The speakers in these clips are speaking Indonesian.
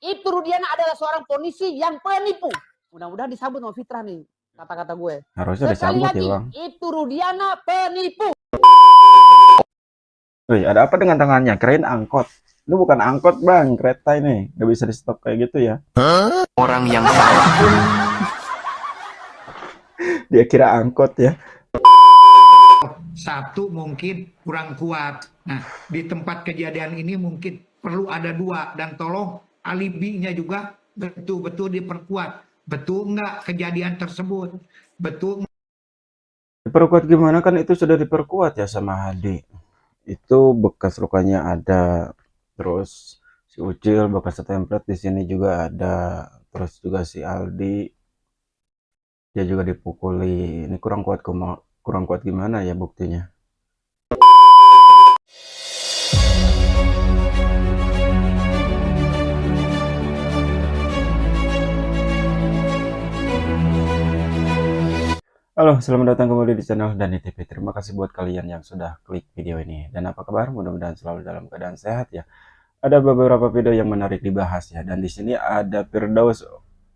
Itu Rudiana adalah seorang polisi yang penipu. Mudah-mudahan disambut sama Fitra nih kata-kata gue. Harusnya Sekali disambut lagi, ya Bang. itu Rudiana penipu. Wih, ada apa dengan tangannya? Kirain angkot. Itu bukan angkot Bang, kereta ini. Gak bisa di stop kayak gitu ya. Orang yang salah. Dia kira angkot ya. Satu mungkin kurang kuat. Nah, di tempat kejadian ini mungkin perlu ada dua. Dan tolong alibinya juga betul-betul diperkuat. Betul nggak kejadian tersebut? Betul. Diperkuat gimana, kan itu sudah diperkuat ya sama Hadi. Itu bekas lukanya ada. Terus si Ucil bekas template di sini juga ada. Terus juga si Aldi, dia juga dipukuli. Ini kurang kuat gimana ya buktinya? Halo, selamat datang kembali di channel Dani TV. Terima kasih buat kalian yang sudah klik video ini. Dan apa kabar? Mudah-mudahan selalu dalam keadaan sehat ya. Ada beberapa video yang menarik dibahas ya. Dan di sini ada Firdaus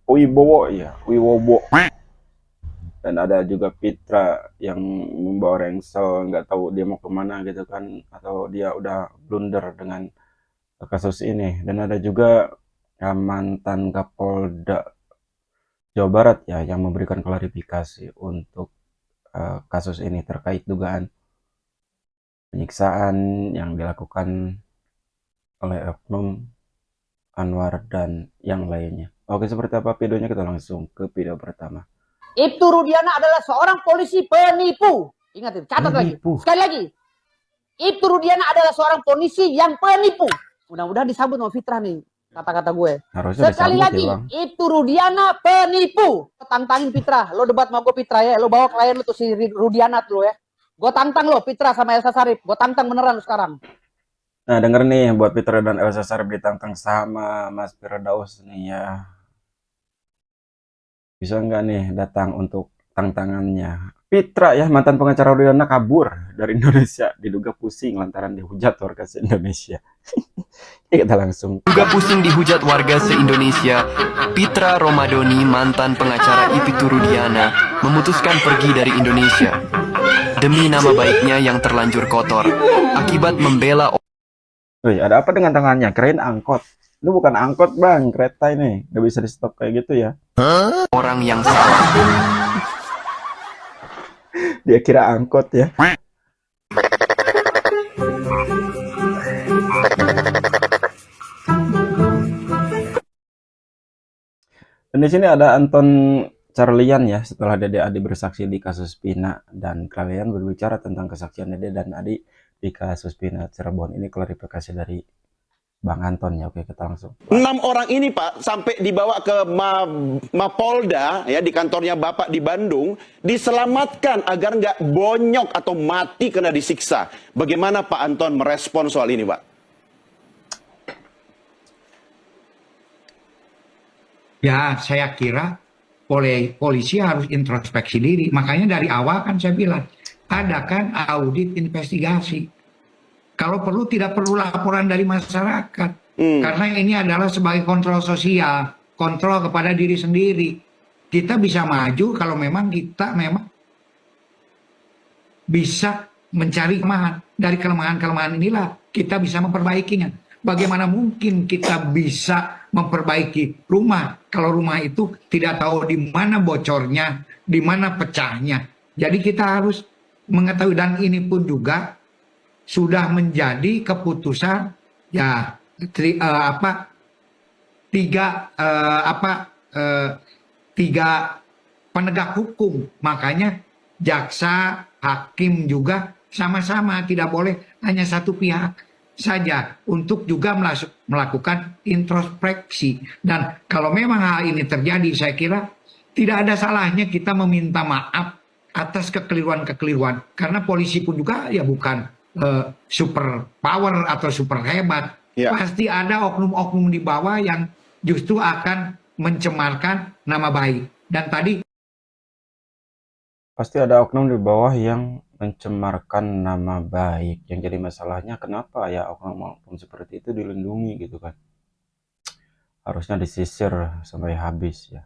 Wibowo ya, Wiwobo. Dan ada juga Fitra yang membawa ransel, nggak tahu dia mau kemana gitu kan, atau dia udah blunder dengan kasus ini. Dan ada juga mantan Kapolda Jawa Barat ya yang memberikan klarifikasi untuk kasus ini terkait dugaan penyiksaan yang dilakukan oleh oknum Anwar dan yang lainnya. Oke, seperti apa videonya, kita langsung ke video pertama. Itu Rudiana adalah seorang polisi penipu. Ingat itu, catat Penipu. lagi. Sekali lagi. Itu Rudiana adalah seorang polisi yang penipu. Mudah-mudahan disambut sama Fitra nih kata-kata gue. Harusnya Sekali disambut lagi, ya Bang. itu Rudiana penipu. Tantangin Fitra, lo debat sama gue Fitra ya. Lo bawa klien lo tuh si Rudiana tuh ya. Gue tantang lo Fitra sama Elsa Sarip. Gue tantang beneran lo sekarang. Nah, denger nih buat Fitra dan Elsa Sarip ditantang sama Mas Firdaus nih ya. Bisa nggak nih datang untuk tantangannya? Fitra ya, mantan pengacara Rudiana kabur dari Indonesia, diduga pusing lantaran dihujat warga se-Indonesia. Kita langsung. Juga pusing dihujat warga se-Indonesia, Fitra Romadoni, mantan pengacara Ipitu Rudiana, memutuskan pergi dari Indonesia demi nama baiknya yang terlanjur kotor akibat membela. Wih, ada apa dengan tangannya? Kirain angkot. Itu bukan angkot Bang, kereta ini. Gak bisa di stop kayak gitu ya. Orang yang salah. Dia kira angkot ya. Dan di sini ada Anton Carlian ya, setelah Dede Adi bersaksi di kasus Pina, dan kalian berbicara tentang kesaksian Dede dan Adi di kasus Pina Cirebon. Ini klarifikasi dari Bang Anton ya. Oke, kita langsung. 6 orang ini Pak sampai dibawa ke Mapolda ya, di kantornya Bapak di Bandung, diselamatkan agar nggak bonyok atau mati kena disiksa. Bagaimana Pak Anton merespon soal ini Pak? Ya, saya kira polisi harus introspeksi diri. Makanya dari awal kan saya bilang, adakan audit investigasi. Kalau perlu tidak perlu laporan dari masyarakat. Karena ini adalah sebagai kontrol sosial, kontrol kepada diri sendiri. Kita bisa maju kalau memang kita bisa mencari kelemahan. Dari kelemahan-kelemahan inilah kita bisa memperbaikinya. Bagaimana mungkin kita bisa memperbaiki rumah kalau rumah itu tidak tahu di mana bocornya, di mana pecahnya. Jadi kita harus mengetahui, dan ini pun juga sudah menjadi keputusan ya tiga penegak hukum. Makanya jaksa, hakim juga sama-sama, tidak boleh hanya satu pihak saja, untuk juga melakukan introspeksi. Dan kalau memang hal ini terjadi, saya kira tidak ada salahnya kita meminta maaf atas kekeliruan-kekeliruan, karena polisi pun juga ya bukan super power atau super hebat. Ya. Pasti ada oknum-oknum di bawah yang justru akan mencemarkan nama baik. Dan tadi pasti ada oknum di bawah yang mencemarkan nama baik. Yang jadi masalahnya kenapa ya oknum-oknum seperti itu dilindungi gitu kan. harusnya disisir sampai habis ya.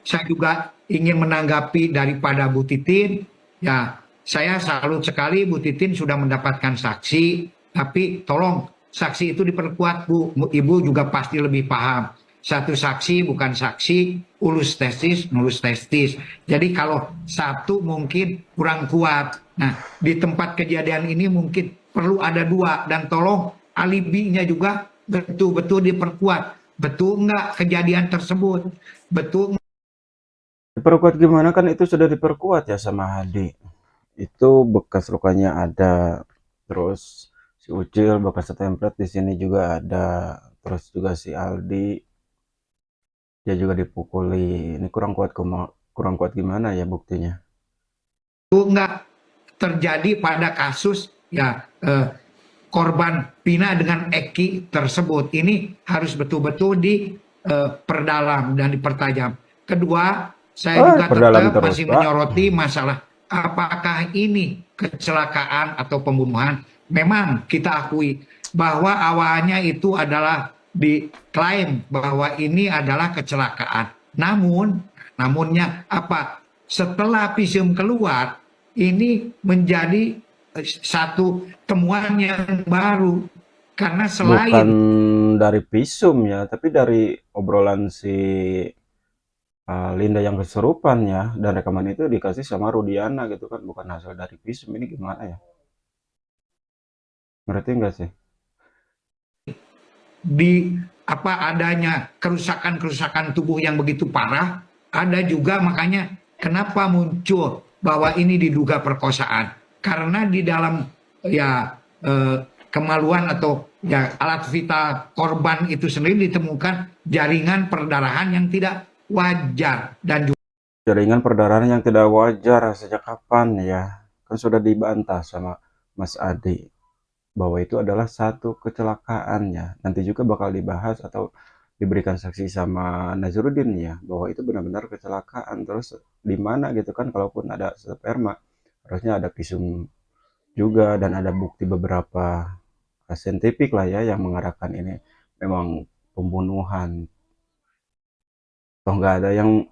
Saya juga ingin menanggapi daripada Bu Titin. Ya, saya salut sekali Bu Titin sudah mendapatkan saksi, tapi tolong saksi itu diperkuat Bu. Ibu juga pasti lebih paham. Satu saksi bukan saksi, ulus testis, nulus testis. Jadi kalau satu mungkin kurang kuat. Nah, di tempat kejadian ini mungkin perlu ada dua, dan tolong alibinya juga betul-betul diperkuat. Betul nggak kejadian tersebut? Betul Diperkuat gimana, kan itu sudah diperkuat ya sama Hadi. Itu bekas lukanya ada, terus si Ucil bekas template di sini juga ada, terus juga si Aldi dia juga dipukuli. Ini kurang kuat gimana ya buktinya? nggak terjadi pada kasus ya korban Pina dengan Eki tersebut. Ini harus betul-betul diperdalam dan dipertajam. Kedua, saya juga perdalam tetap terus, masih Pak. menyoroti masalah apakah ini kecelakaan atau pembunuhan. Memang kita akui bahwa awalnya itu adalah diklaim bahwa ini adalah kecelakaan. Namunnya apa? Setelah visum keluar, ini menjadi satu temuan yang baru. Karena Bukan selain dari visum ya, tapi dari obrolan si Linda yang kesurupan ya, dan rekaman itu dikasih sama Rudiana gitu kan, bukan hasil dari visum. Ini gimana ya? Ngerti nggak sih? di apa adanya kerusakan-kerusakan tubuh yang begitu parah, ada juga makanya kenapa muncul bahwa ini diduga perkosaan. Karena di dalam ya kemaluan atau ya alat vital korban itu sendiri ditemukan jaringan perdarahan yang tidak wajar, dan juga Jaringan perdarahan yang tidak wajar sejak kapan ya? Kan sudah dibantah sama Mas Adi bahwa itu adalah satu kecelakaan ya. Nanti juga bakal dibahas atau diberikan saksi sama Nazruddin ya, bahwa itu benar-benar kecelakaan. Terus di mana gitu kan, kalaupun ada sperma harusnya ada visum juga, dan ada bukti beberapa saintifik lah ya yang mengarahkan ini memang pembunuhan. Toh nggak ada yang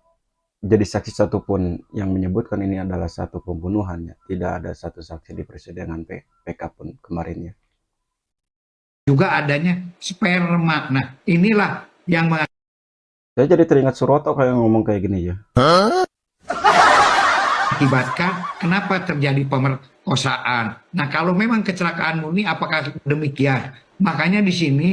jadi saksi satupun yang menyebutkan ini adalah satu pembunuhan ya. Tidak ada satu saksi di persidangan PK pun kemarin ya. juga adanya sperma. Nah, inilah yang Saya jadi teringat Suroto kayak ngomong kayak gini ya. mengakibatkan kenapa terjadi pemerkosaan. Nah, kalau memang kecelakaan murni, apakah demikian? Makanya di sini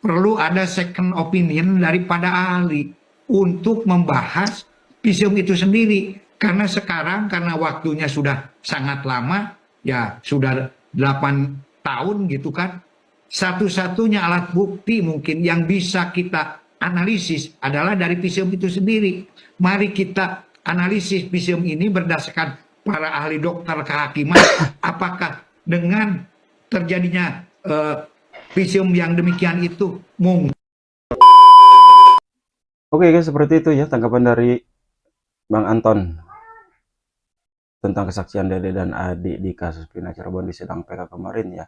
perlu ada second opinion daripada ahli untuk membahas visum itu sendiri. Karena sekarang, karena waktunya sudah sangat lama, ya sudah 8 tahun gitu kan, satu-satunya alat bukti mungkin yang bisa kita analisis adalah dari visum itu sendiri. Mari kita analisis visum ini berdasarkan para ahli dokter kehakiman, apakah dengan terjadinya visum yang demikian itu mungkin. Oke guys, seperti itu ya tanggapan dari Bang Anton tentang kesaksian Dede dan Adi di kasus Pina Cirebon di sidang PK kemarin ya.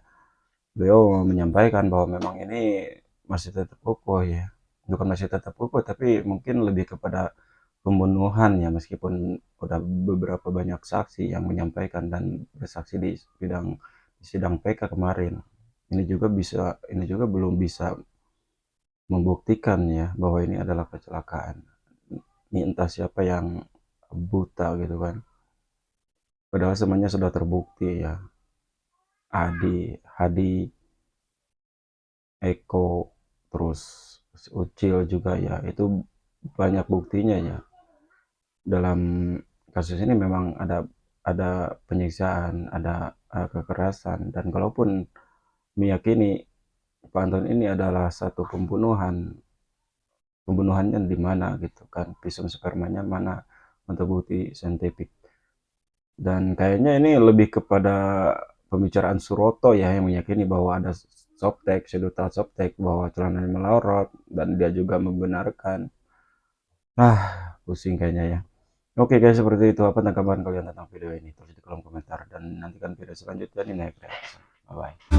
Beliau menyampaikan bahwa memang ini masih tetap kokoh ya. Bukan masih tetap kokoh, tapi mungkin lebih kepada pembunuhan ya, meskipun udah beberapa banyak saksi yang menyampaikan dan bersaksi di sidang PK kemarin. Ini juga belum bisa membuktikan ya bahwa ini adalah kecelakaan. Ini entah siapa yang buta gitu kan. Padahal semuanya sudah terbukti ya. Hadi, Eko, terus Ucil juga ya, itu banyak buktinya ya. Dalam kasus ini memang ada penyiksaan, ada kekerasan, dan kalaupun meyakini Pak Anton ini adalah satu pembunuhannya di mana gitu kan, visum spermanya mana untuk bukti saintifik. Dan kayaknya ini lebih kepada pembicaraan Suroto ya, yang meyakini bahwa ada softtek, seduta softtek, bahwa celananya melorot, dan dia juga membenarkan. Pusing kayaknya ya. Oke guys, seperti itu. Apa tanggapan kalian tentang video ini? Tulis di kolom komentar, dan nantikan video selanjutnya di Naik Reaction. Bye bye.